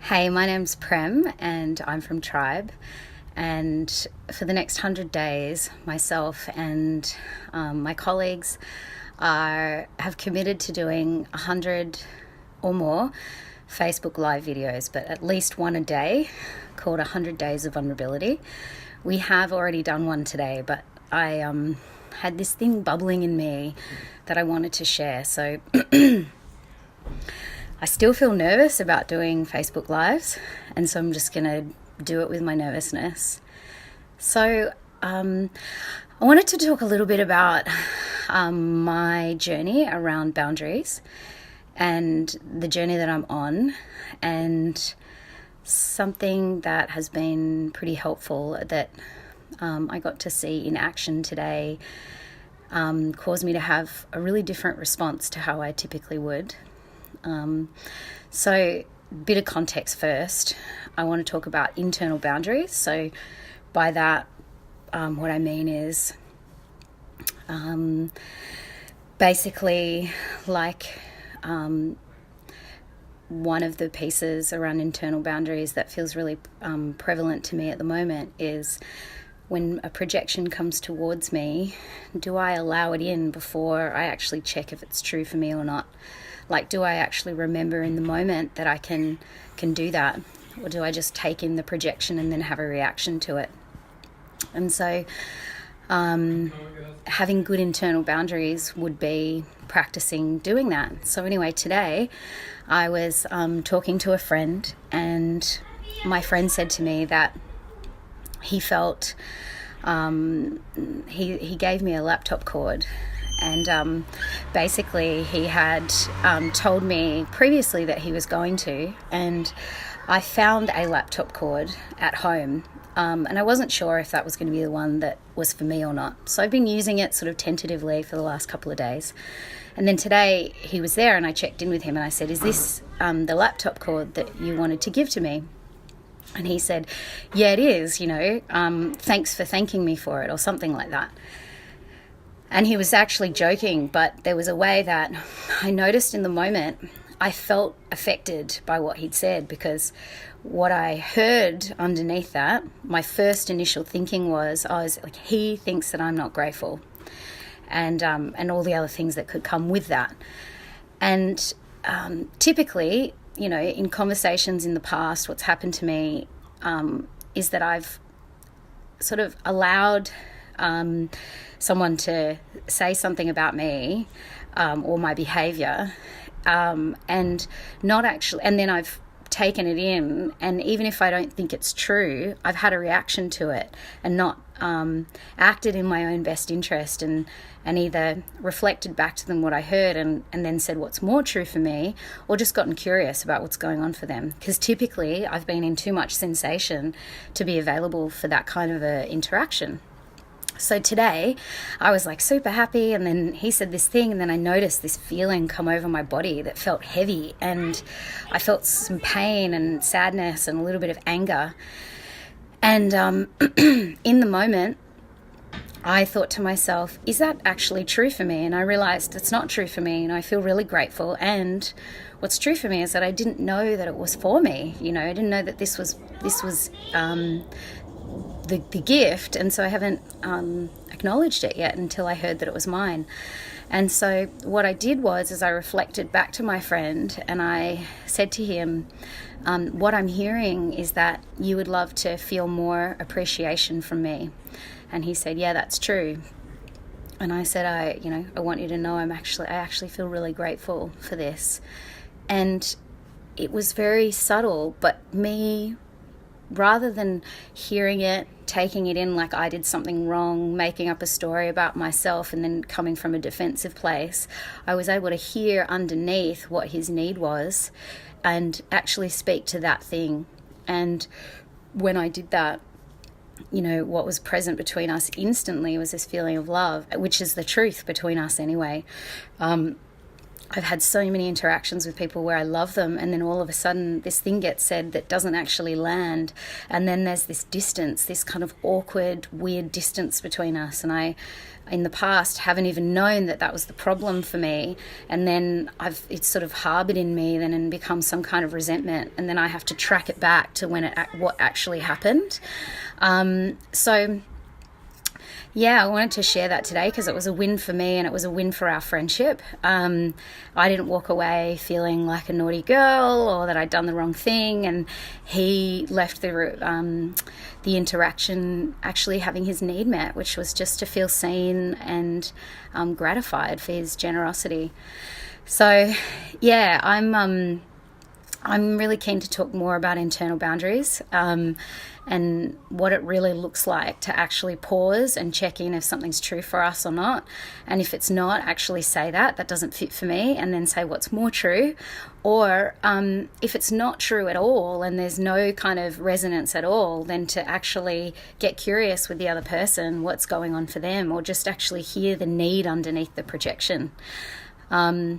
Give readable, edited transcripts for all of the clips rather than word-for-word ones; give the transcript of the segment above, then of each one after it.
Hey, my name's Prem and I'm from Tribe. And for the next 100 days, myself and my colleagues have committed to doing 100 or more Facebook Live videos, but at least one a day, called 100 Days of Vulnerability. We have already done one today, but I had this thing bubbling in me that I wanted to share. So I still feel nervous about doing Facebook Lives, and so I'm just going to do it with my nervousness. So I wanted to talk a little bit about my journey around boundaries and the journey that I'm on, and something that has been pretty helpful that I got to see in action today caused me to have a really different response to how I typically would. So bit of context first. I want to talk about internal boundaries. So by that, what I mean is basically like one of the pieces around internal boundaries that feels really prevalent to me at the moment is when a projection comes towards me, do I allow it in before I actually check if it's true for me or not? Like, do I actually remember in the moment that I can do that? Or do I just take in the projection and then have a reaction to it? And so having good internal boundaries would be practicing doing that. So anyway, today I was talking to a friend, and my friend said to me that he felt, he gave me a laptop cord. And basically he had told me previously that he was going to, and I found a laptop cord at home, and I wasn't sure if that was going to be the one that was for me or not. So I've been using it sort of tentatively for the last couple of days. And then today he was there, and I checked in with him and I said, is this the laptop cord that you wanted to give to me? And he said, yeah, it is, thanks for thanking me for it, or something like that. And he was actually joking, but there was a way that I noticed in the moment I felt affected by what he'd said, because what I heard underneath that, my first initial thinking was, like, he thinks that I'm not grateful, and all the other things that could come with that. And typically, in conversations in the past, what's happened to me is that I've sort of allowed someone to say something about me or my behavior, and not actually, and then I've taken it in, and even if I don't think it's true, I've had a reaction to it and not acted in my own best interest, and either reflected back to them what I heard and then said what's more true for me, or just gotten curious about what's going on for them, because typically I've been in too much sensation to be available for that kind of a interaction. So today I was like super happy, and then he said this thing, and then I noticed this feeling come over my body that felt heavy, and I felt some pain and sadness and a little bit of anger. And in the moment I thought to myself, is that actually true for me? And I realized it's not true for me, and I feel really grateful. And what's true for me is that I didn't know that it was for me. I didn't know that this was the gift, and so I haven't acknowledged it yet until I heard that it was mine. And so what I did was I reflected back to my friend, and I said to him, what I'm hearing is that you would love to feel more appreciation from me. And he said, yeah, that's true. And I said, I want you to know I actually feel really grateful for this. And it was very subtle, but me, rather than hearing it, taking it in like I did something wrong, making up a story about myself and then coming from a defensive place, I was able to hear underneath what his need was and actually speak to that thing. And when I did that, what was present between us instantly was this feeling of love, which is the truth between us anyway. I've had so many interactions with people where I love them, and then all of a sudden this thing gets said that doesn't actually land, and then there's this distance, this kind of awkward, weird distance between us. And I, in the past, haven't even known that that was the problem for me, and then it's sort of harbored in me then and become some kind of resentment, and then I have to track it back to what actually happened. So yeah, I wanted to share that today because it was a win for me and it was a win for our friendship. I didn't walk away feeling like a naughty girl or that I'd done the wrong thing, and he left the interaction actually having his need met, which was just to feel seen and gratified for his generosity. So yeah, I'm really keen to talk more about internal boundaries and what it really looks like to actually pause and check in if something's true for us or not. And if it's not, actually say that doesn't fit for me, and then say what's more true. Or if it's not true at all and there's no kind of resonance at all, then to actually get curious with the other person, what's going on for them, or just actually hear the need underneath the projection. I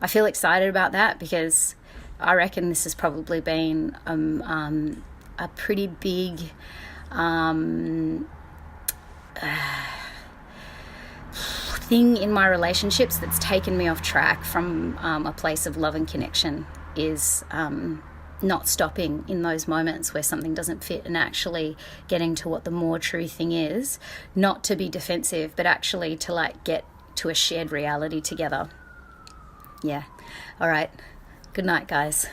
feel excited about that because I reckon this has probably been a pretty big thing in my relationships that's taken me off track from a place of love and connection, is not stopping in those moments where something doesn't fit and actually getting to what the more true thing is, not to be defensive, but actually to like get to a shared reality together. Yeah. All right. Good night, guys.